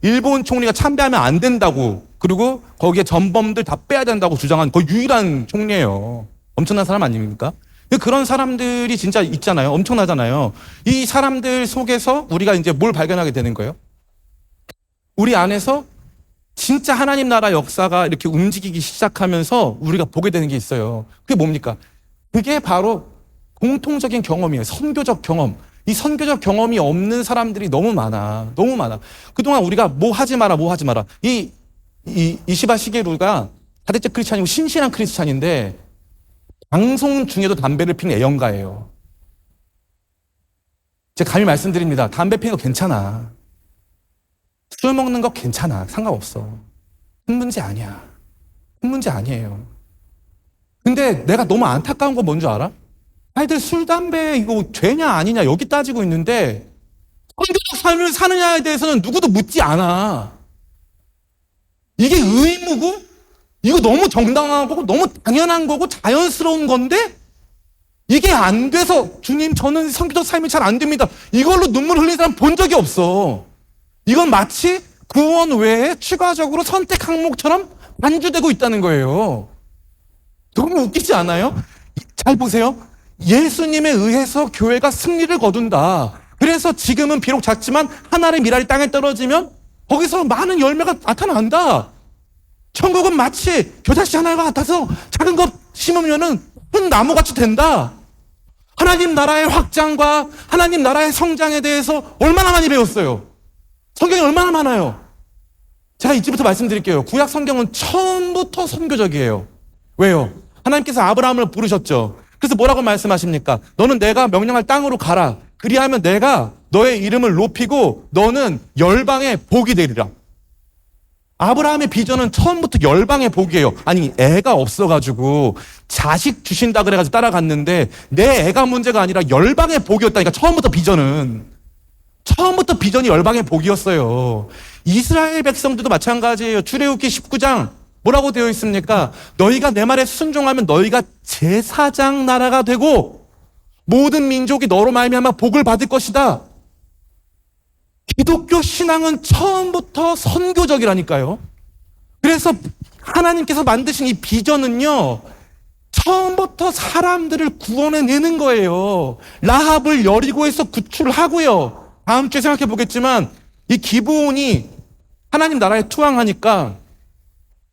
일본 총리가 참배하면 안 된다고, 그리고 거기에 전범들 다 빼야 된다고 주장한 거의 유일한 총리예요. 엄청난 사람 아닙니까? 그런 사람들이 진짜 있잖아요. 엄청나잖아요. 이 사람들 속에서 우리가 이제 뭘 발견하게 되는 거예요? 우리 안에서 진짜 하나님 나라 역사가 이렇게 움직이기 시작하면서 우리가 보게 되는 게 있어요. 그게 뭡니까? 그게 바로 공통적인 경험이에요. 선교적 경험. 이 선교적 경험이 없는 사람들이 너무 많아. 너무 많아. 그동안 우리가 뭐 하지 마라. 이 이시바 시게루가 사대적 크리스찬이고 신실한 크리스찬인데 방송 중에도 담배를 피는 애연가예요. 제가 감히 말씀드립니다. 담배 피는 거 괜찮아. 술 먹는 거 괜찮아. 상관없어. 큰 문제 아니야. 큰 문제 아니에요. 근데 내가 너무 안타까운 건 뭔 줄 알아? 아이들 술, 담배 이거 죄냐 아니냐 여기 따지고 있는데 성교적 삶을 사느냐에 대해서는 누구도 묻지 않아. 이게 의무고 이거 너무 정당한 거고 너무 당연한 거고 자연스러운 건데 이게 안 돼서 주님 저는 성교적 삶이 잘 안 됩니다. 이걸로 눈물 흘리는 사람 본 적이 없어. 이건 마치 구원 외에 추가적으로 선택 항목처럼 반주되고 있다는 거예요. 너무 웃기지 않아요? 잘 보세요. 예수님에 의해서 교회가 승리를 거둔다. 그래서 지금은 비록 작지만 하나의 미랄이 땅에 떨어지면 거기서 많은 열매가 나타난다. 천국은 마치 겨자씨 하나가 같아서 작은 것 심으면은 큰 나무같이 된다. 하나님 나라의 확장과 하나님 나라의 성장에 대해서 얼마나 많이 배웠어요. 성경이 얼마나 많아요. 제가 이제부터 말씀드릴게요. 구약 성경은 처음부터 선교적이에요. 왜요? 하나님께서 아브라함을 부르셨죠. 그래서 뭐라고 말씀하십니까? 너는 내가 명령할 땅으로 가라. 그리하면 내가 너의 이름을 높이고 너는 열방의 복이 되리라. 아브라함의 비전은 처음부터 열방의 복이에요. 아니 애가 없어가지고 자식 주신다 그래가지고 따라갔는데 내 애가 문제가 아니라 열방의 복이었다니까. 처음부터 비전이 열방의 복이었어요. 이스라엘 백성들도 마찬가지예요. 출애굽기 19장 뭐라고 되어 있습니까? 너희가 내 말에 순종하면 너희가 제사장 나라가 되고 모든 민족이 너로 말미암아 복을 받을 것이다. 기독교 신앙은 처음부터 선교적이라니까요. 그래서 하나님께서 만드신 이 비전은요, 처음부터 사람들을 구원해내는 거예요. 라합을 여리고에서 구출하고요. 다음 주에 생각해 보겠지만 이 기브온이 하나님 나라에 투항하니까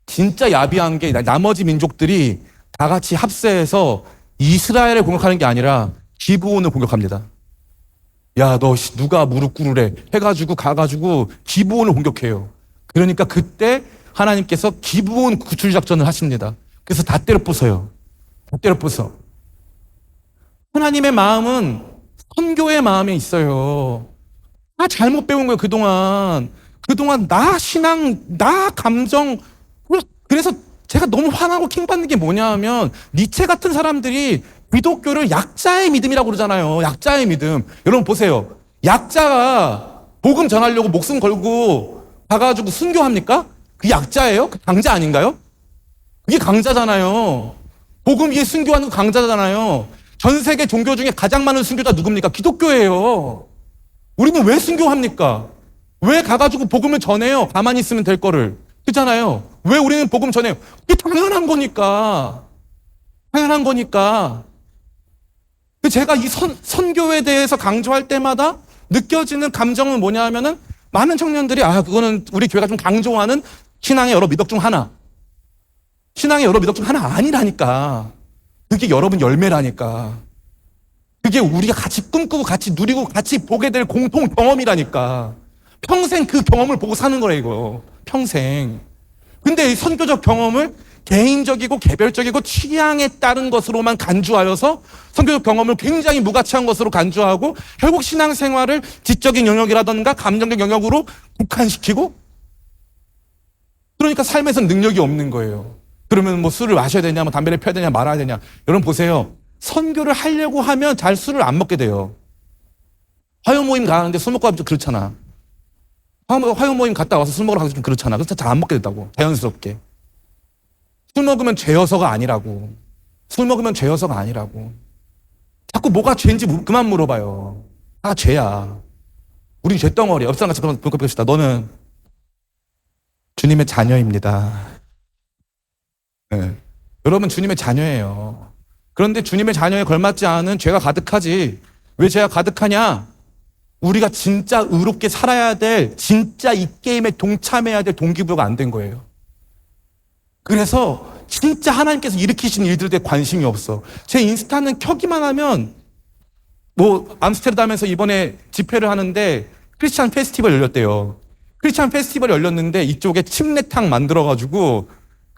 진짜 야비한 게 나머지 민족들이 다 같이 합세해서 이스라엘을 공격하는 게 아니라 기브온을 공격합니다. 야, 너 누가 무릎 꿇으래 해가지고 가가지고 기브온을 공격해요. 그러니까 그때 하나님께서 기브온 구출 작전을 하십니다. 그래서 다 때려 부숴요. 다 때려 부숴. 하나님의 마음은 선교의 마음에 있어요. 나 잘못 배운 거예요. 그동안 나 신앙, 나 감정. 그래서 제가 너무 화나고 킹받는 게 뭐냐 하면 니체 같은 사람들이 기독교를 약자의 믿음이라고 그러잖아요. 약자의 믿음. 여러분 보세요. 약자가 복음 전하려고 목숨 걸고 가가지고 순교합니까? 그게 약자예요? 그 강자 아닌가요? 그게 강자잖아요. 복음 위에 순교하는 거 강자잖아요. 전 세계 종교 중에 가장 많은 순교자 누굽니까? 기독교예요. 우리는 왜 순교합니까? 왜 가가지고 복음을 전해요? 가만히 있으면 될 거를. 그렇잖아요. 왜 우리는 복음 전해요? 그게 당연한 거니까. 당연한 거니까. 제가 이 선교에 대해서 강조할 때마다 느껴지는 감정은 뭐냐 하면은 많은 청년들이 그거는 우리 교회가 좀 강조하는 신앙의 여러 미덕 중 하나. 신앙의 여러 미덕 중 하나 아니라니까. 그게 여러분 열매라니까. 그게 우리가 같이 꿈꾸고 같이 누리고 같이 보게 될 공통 경험이라니까. 평생 그 경험을 보고 사는 거래 이거. 평생. 근데 이 선교적 경험을 개인적이고 개별적이고 취향에 따른 것으로만 간주하여서 선교적 경험을 굉장히 무가치한 것으로 간주하고 결국 신앙생활을 지적인 영역이라든가 감정적 영역으로 국한시키고 그러니까 삶에서는 능력이 없는 거예요. 그러면 뭐 술을 마셔야 되냐, 뭐 담배를 펴야 되냐, 말아야 되냐. 여러분 보세요. 선교를 하려고 하면 잘 술을 안 먹게 돼요. 화요 모임 가는데 술 먹고 하면 좀 그렇잖아. 화요 모임 갔다 와서 술 먹으러 가서 좀 그렇잖아. 그래서 잘 안 먹게 된다고. 자연스럽게. 술 먹으면 죄여서가 아니라고. 술 먹으면 죄여서가 아니라고. 자꾸 뭐가 죄인지 그만 물어봐요. 다 죄야. 우린 죄덩어리야. 옆 사람같이 그런 봅시다. 너는 주님의 자녀입니다. 네. 여러분 주님의 자녀예요. 그런데 주님의 자녀에 걸맞지 않은 죄가 가득하지. 왜 죄가 가득하냐? 우리가 진짜 의롭게 살아야 될, 진짜 이 게임에 동참해야 될 동기부여가 안 된 거예요. 그래서 진짜 하나님께서 일으키신 일들에 대해 관심이 없어. 제 인스타는 켜기만 하면 뭐 암스테르담에서 이번에 집회를 하는데 크리스찬 페스티벌 열렸대요. 크리스찬 페스티벌이 열렸는데 이쪽에 침례탕 만들어가지고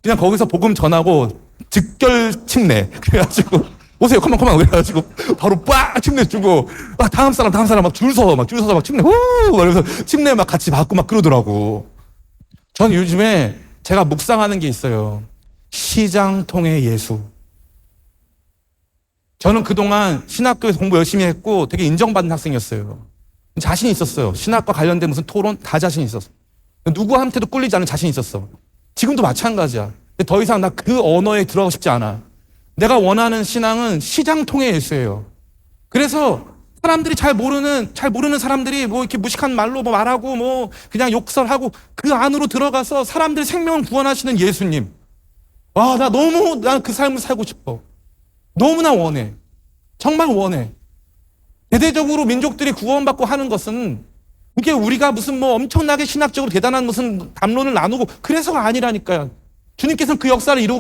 그냥 거기서 복음 전하고 즉결 침례. 그래가지고 오세요, 컴온 그래가지고 바로 빡 침례 주고 다음 사람 막 줄 서서 막 침례 그러면서 침례 막 같이 받고 막 그러더라고. 전 요즘에 제가 묵상하는 게 있어요. 시장통의 예수. 저는 그동안 신학교에서 공부 열심히 했고 되게 인정받는 학생이었어요. 자신 있었어요. 신학과 관련된 무슨 토론 다 자신 있었어. 누구한테도 꿀리지 않은 자신 있었어. 지금도 마찬가지야. 근데 더 이상 나 그 언어에 들어가고 싶지 않아. 내가 원하는 신앙은 시장통의 예수예요. 그래서 사람들이 잘 모르는 사람들이 뭐 이렇게 무식한 말로 뭐 말하고 뭐 그냥 욕설하고 그 안으로 들어가서 사람들의 생명을 구원하시는 예수님. 와, 난 그 삶을 살고 싶어. 너무나 원해. 정말 원해. 대대적으로 민족들이 구원받고 하는 것은 그게 우리가 무슨 뭐 엄청나게 신학적으로 대단한 무슨 담론을 나누고 그래서가 아니라니까요. 주님께서는 그 역사를 이루고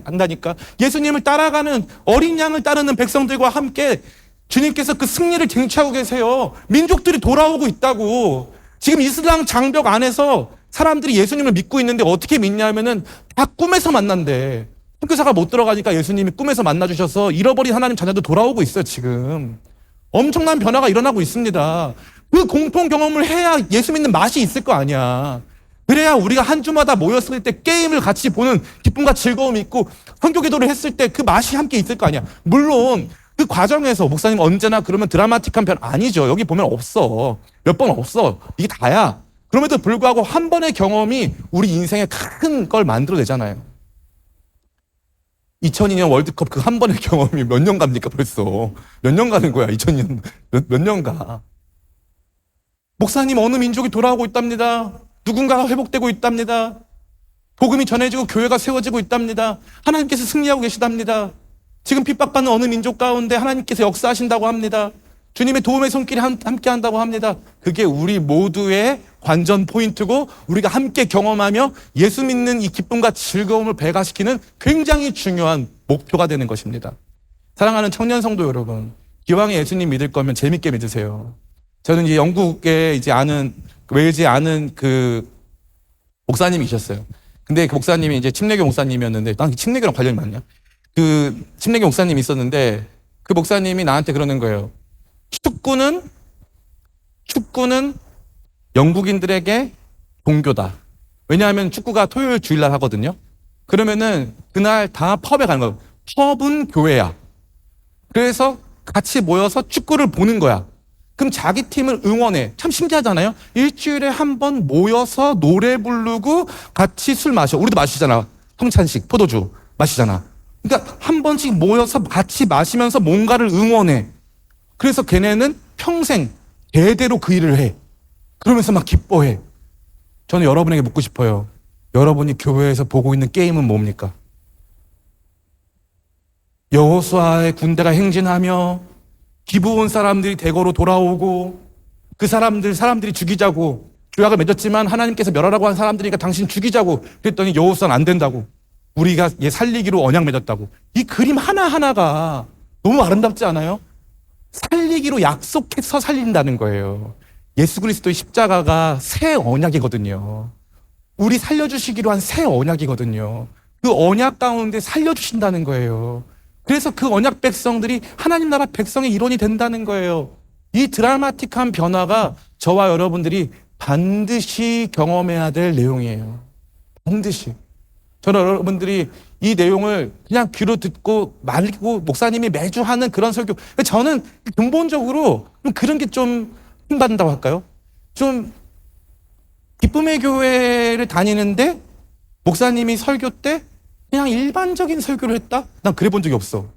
간다니까. 예수님을 따라가는 어린 양을 따르는 백성들과 함께 주님께서 그 승리를 쟁취하고 계세요. 민족들이 돌아오고 있다고. 지금 이슬람 장벽 안에서 사람들이 예수님을 믿고 있는데 어떻게 믿냐면은 다 꿈에서 만난대. 선교사가 못 들어가니까 예수님이 꿈에서 만나주셔서 잃어버린 하나님 자녀도 돌아오고 있어요, 지금. 엄청난 변화가 일어나고 있습니다. 그 공통 경험을 해야 예수 믿는 맛이 있을 거 아니야. 그래야 우리가 한 주마다 모였을 때 게임을 같이 보는 기쁨과 즐거움이 있고 선교 기도를 했을 때 그 맛이 함께 있을 거 아니야. 물론 그 과정에서 목사님 언제나 그러면 드라마틱한 편 아니죠. 여기 보면 없어. 몇 번 없어. 이게 다야. 그럼에도 불구하고 한 번의 경험이 우리 인생에 큰 걸 만들어내잖아요. 2002년 월드컵 그 한 번의 경험이 몇 년 갑니까 벌써. 몇 년 가는 거야 2002년. 몇 년 가. 목사님 어느 민족이 돌아오고 있답니다. 누군가가 회복되고 있답니다. 복음이 전해지고 교회가 세워지고 있답니다. 하나님께서 승리하고 계시답니다. 지금 핍박받는 어느 민족 가운데 하나님께서 역사하신다고 합니다. 주님의 도움의 손길이 함께 한다고 합니다. 그게 우리 모두의 관전 포인트고 우리가 함께 경험하며 예수 믿는 이 기쁨과 즐거움을 배가시키는 굉장히 중요한 목표가 되는 것입니다. 사랑하는 청년 성도 여러분, 기왕에 예수님 믿을 거면 재밌게 믿으세요. 저는 이제 영국에 이제 웨일즈에 아는 그 목사님이 계셨어요. 근데 그 목사님이 이제 침례교 목사님이었는데, 난 침례교랑 관련이 많냐? 그 침례교 목사님이 있었는데, 그 목사님이 나한테 그러는 거예요. 축구는 영국인들에게 종교다. 왜냐하면 축구가 토요일 주일날 하거든요. 그러면은 그날 다 펍에 가는 거예요. 펍은 교회야. 그래서 같이 모여서 축구를 보는 거야. 그럼 자기 팀을 응원해. 참 신기하잖아요. 일주일에 한 번 모여서 노래 부르고 같이 술 마셔. 우리도 마시잖아. 성찬식, 포도주 마시잖아. 그러니까 한 번씩 모여서 같이 마시면서 뭔가를 응원해. 그래서 걔네는 평생 대대로 그 일을 해. 그러면서 막 기뻐해. 저는 여러분에게 묻고 싶어요. 여러분이 교회에서 보고 있는 게임은 뭡니까? 여호수아의 군대가 행진하며 기브온 사람들이 대거로 돌아오고 그 사람들이 죽이자고 조약을 맺었지만 하나님께서 멸하라고 한 사람들이니까 당신 죽이자고 그랬더니 여호수아는 안 된다고. 우리가 얘 살리기로 언약 맺었다고. 이 그림 하나하나가 너무 아름답지 않아요? 살리기로 약속해서 살린다는 거예요. 예수 그리스도의 십자가가 새 언약이거든요. 우리 살려주시기로 한 새 언약이거든요. 그 언약 가운데 살려주신다는 거예요. 그래서 그 언약 백성들이 하나님 나라 백성의 일원이 된다는 거예요. 이 드라마틱한 변화가 저와 여러분들이 반드시 경험해야 될 내용이에요. 반드시. 저는 여러분들이 이 내용을 그냥 귀로 듣고 말고 목사님이 매주 하는 그런 설교. 저는 근본적으로 그런 게 좀 힘받는다고 할까요? 좀 기쁨의 교회를 다니는데 목사님이 설교 때 그냥 일반적인 설교를 했다? 난 그래 본 적이 없어.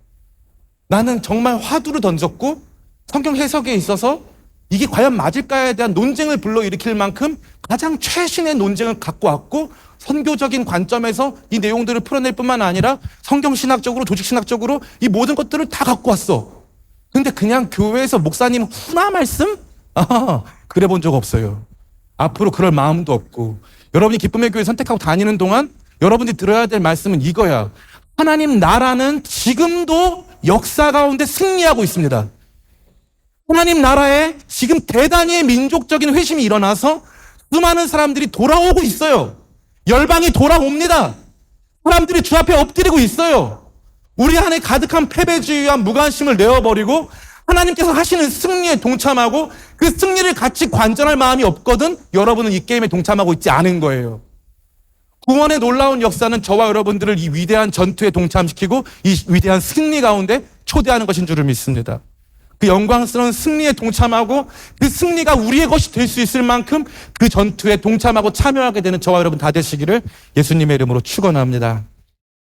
나는 정말 화두를 던졌고 성경 해석에 있어서 이게 과연 맞을까에 대한 논쟁을 불러일으킬 만큼 가장 최신의 논쟁을 갖고 왔고 선교적인 관점에서 이 내용들을 풀어낼 뿐만 아니라 성경신학적으로 조직신학적으로 이 모든 것들을 다 갖고 왔어. 근데 그냥 교회에서 목사님 훈화 말씀? 그래 본 적 없어요. 앞으로 그럴 마음도 없고 여러분이 기쁨의 교회 선택하고 다니는 동안 여러분들이 들어야 될 말씀은 이거야. 하나님 나라는 지금도 역사 가운데 승리하고 있습니다. 하나님 나라에 지금 대단히 민족적인 회심이 일어나서 수많은 사람들이 돌아오고 있어요. 열방이 돌아옵니다. 사람들이 주 앞에 엎드리고 있어요. 우리 안에 가득한 패배주의와 무관심을 내어버리고 하나님께서 하시는 승리에 동참하고 그 승리를 같이 관전할 마음이 없거든 여러분은 이 게임에 동참하고 있지 않은 거예요. 구원의 놀라운 역사는 저와 여러분들을 이 위대한 전투에 동참시키고 이 위대한 승리 가운데 초대하는 것인 줄을 믿습니다. 그 영광스러운 승리에 동참하고 그 승리가 우리의 것이 될 수 있을 만큼 그 전투에 동참하고 참여하게 되는 저와 여러분 다 되시기를 예수님의 이름으로 축원합니다.